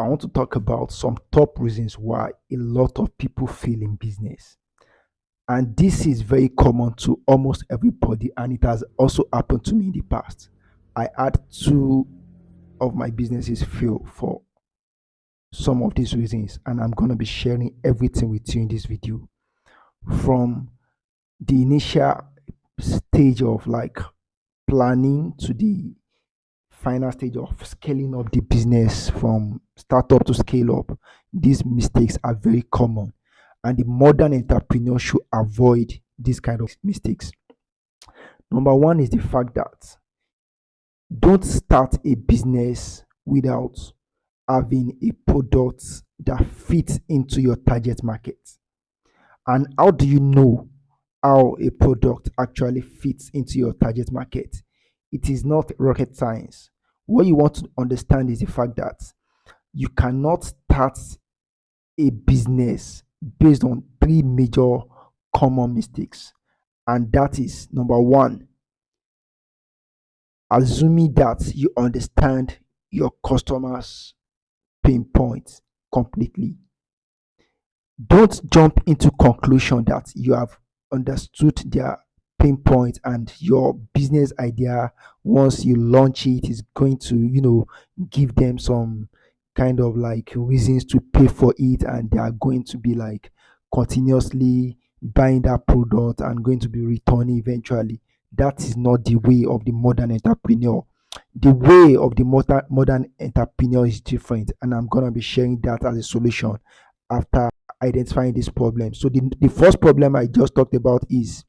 want to talk about some top reasons why a lot of people fail in business. And this is very common to almost everybody, and it has also happened to me in the past. I had two of my businesses fail for some of these reasons, and I'm going to be sharing everything with you in this video from the initial stage of like planning to the final stage of scaling up the business from startup to scale up. These mistakes are very common, and the modern entrepreneur should avoid these kind of mistakes. Number one is the fact that don't start a business without having a product that fits into your target market. And how do you know how a product actually fits into your target market? It is not rocket science. What you want to understand is the fact that you cannot start a business based on three major common mistakes. And that is number one, assuming that you understand your customers' pain points completely. Don't jump into conclusion that you have understood their pain point and your business idea once you launch it is going to give them some kind of like reasons to pay for it, and they are going to be like continuously buying that product and going to be returning eventually. That is not the way of the modern entrepreneur. The way of the modern entrepreneur is different, and I'm going to be sharing that as a solution after identifying this problem. So the first problem I just talked about is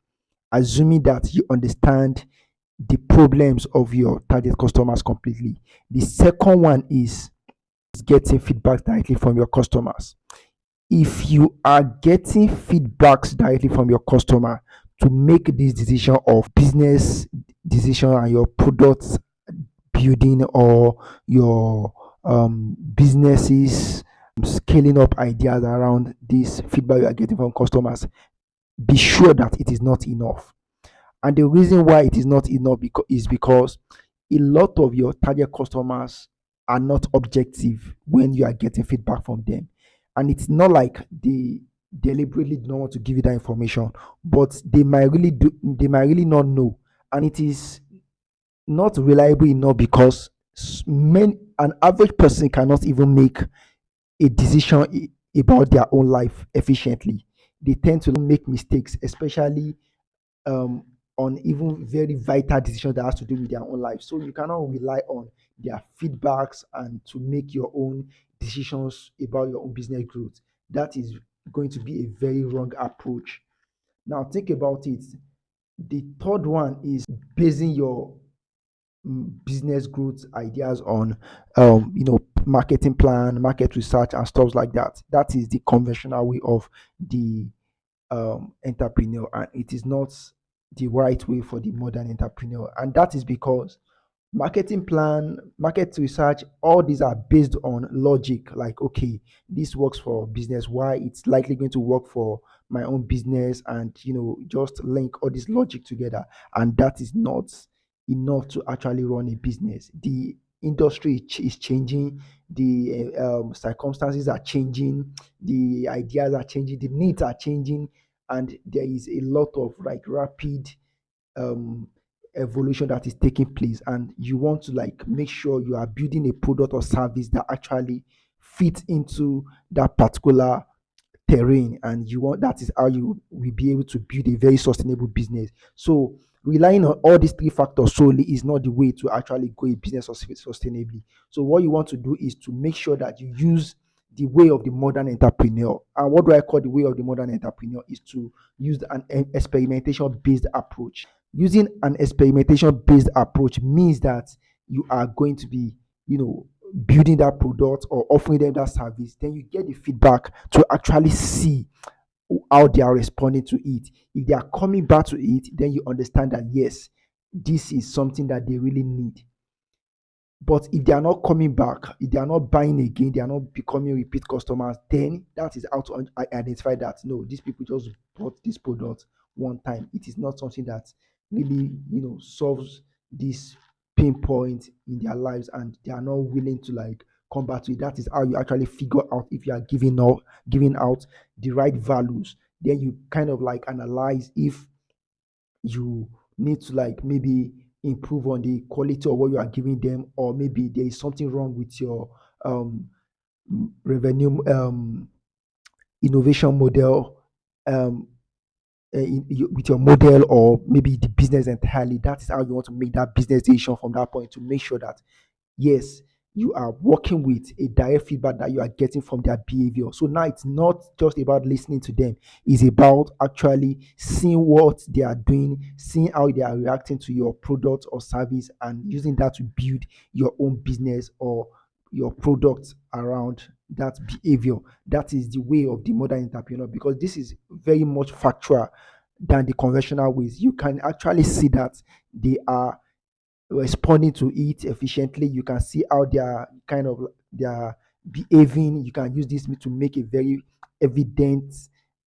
assuming that you understand the problems of your target customers completely. The second one is getting feedback directly from your customers. If you are getting feedbacks directly from your customer to make this decision of business decision and your product building or your businesses scaling up ideas around this feedback you are getting from customers, be sure that it is not enough. And the reason why it is not enough is because a lot of your target customers are not objective when you are getting feedback from them. And it's not like they deliberately do not want to give you that information, but they might really not know. And it is not reliable enough because an average person cannot even make a decision about their own life efficiently. They tend to make mistakes, especially um, on even very vital decisions that has to do with their own life. So you cannot rely on their feedbacks and to make your own decisions about your own business growth. That is going to be a very wrong approach. Now think about it. The third one is basing your business growth ideas on marketing plan, market research and stuff like that. That is the conventional way of the entrepreneur, and it is not the right way for the modern entrepreneur. And that is because marketing plan, market research, all these are based on logic. Like, okay, this works for business, why it's likely going to work for my own business, and just link all this logic together. And that is not enough to actually run a business. The industry is changing, the circumstances are changing, the ideas are changing, the needs are changing, and there is a lot of like rapid um evolution that is taking place, and you want to like make sure you are building a product or service that actually fits into that particular terrain, and you want that is how you will be able to build a very sustainable business. So relying on all these three factors solely is not the way to actually grow a business sustainably. So what you want to do is to make sure that you use the way of the modern entrepreneur. And what do I call the way of the modern entrepreneur is to use an experimentation based approach. Using an experimentation based approach means that you are going to be, building that product or offering them that service. Then you get the feedback to actually see how they are responding to it. If they are coming back to it, then you understand that yes, this is something that they really need. But if they are not coming back, if they are not buying again, they are not becoming repeat customers, then that is how to identify that no, these people just bought this product one time. It is not something that really, solves this pain point in their lives, and they are not willing to like come back to it. That is how you actually figure out if you are giving out the right values. Then you kind of like analyze if you need to like maybe improve on the quality of what you are giving them, or maybe there is something wrong with your um revenue innovation model, um with your model, or maybe the business entirely. That is how you want to make that business decision from that point, to make sure that yes, you are working with a direct feedback that you are getting from their behavior. So now it's not just about listening to them, it's about actually seeing what they are doing, seeing how they are reacting to your product or service, and using that to build your own business or your product around that behavior. That is the way of the modern entrepreneur, because this is very much factual than the conventional ways. You can actually see that they are responding to it efficiently. You can see how they are behaving. You can use this to make a very evident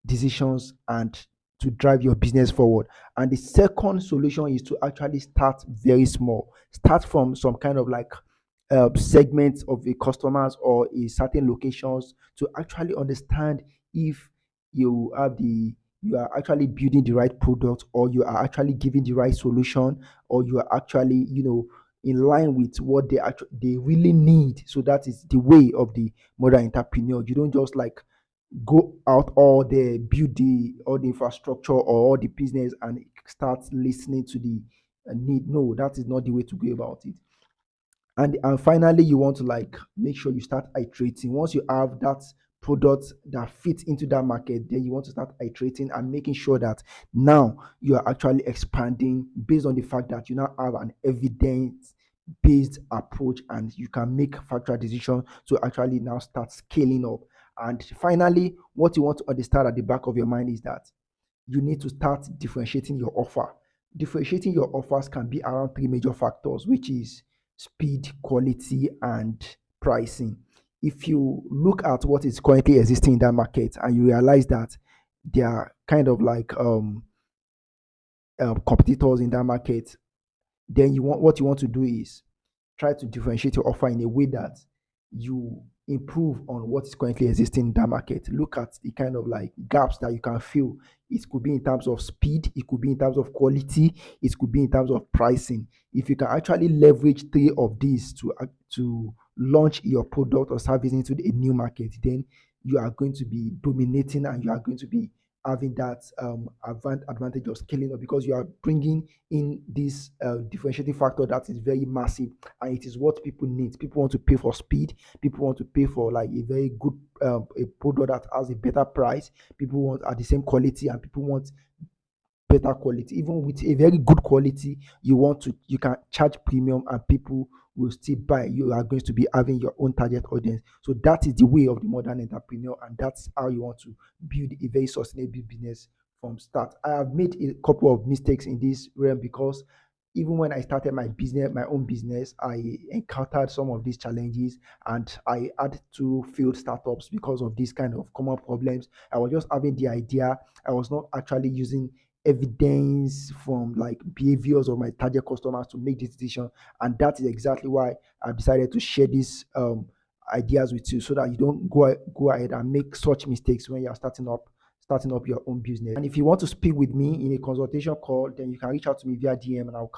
decisions and to drive your business forward. And the second solution is to actually start very small. Start from some kind of like segments of the customers or a certain locations, to actually understand if you have the you are actually building the right product, or you are actually giving the right solution, or you are actually in line with what they really need. So that is the way of the modern entrepreneur. You don't just like go out all the build the all the infrastructure or all the business and start listening to the need. No, that is not the way to go about it. And finally, you want to like make sure you start iterating. Once you have that product that fits into that market, then you want to start iterating and making sure that now you are actually expanding based on the fact that you now have an evidence based approach, and you can make factual decisions to actually now start scaling up. And finally, what you want to understand at the back of your mind is that you need to start differentiating your offer. Differentiating your offers can be around three major factors, which is speed, quality, and pricing. If you look at what is currently existing in that market and you realize that there are kind of like competitors in that market, then what you want to do is try to differentiate your offer in a way that you improve on what is currently existing in that market. Look at the kind of like gaps that you can fill. It could be in terms of speed, it could be in terms of quality, it could be in terms of pricing. If you can actually leverage three of these to launch your product or service into a new market, then you are going to be dominating, and you are going to be having that advantage of scaling up, because you are bringing in this differentiating factor that is very massive, and it is what people need. People want to pay for speed. People want to pay for like a very good a product that has a better price. People want at the same quality, and people want better quality. Even with a very good quality, you can charge premium, and people will still buy. You are going to be having your own target audience. So that is the way of the modern entrepreneur, and that's how you want to build a very sustainable business from start. I have made a couple of mistakes in this realm, because even when I started my own business, I encountered some of these challenges, and I had to failed startups because of these kind of common problems. I was just having the idea. I was not actually using evidence from like behaviors of my target customers to make this decision. And that is exactly why I've decided to share these ideas with you, so that you don't go ahead and make such mistakes when you're starting up your own business. And if you want to speak with me in a consultation call, then you can reach out to me via DM, and I'll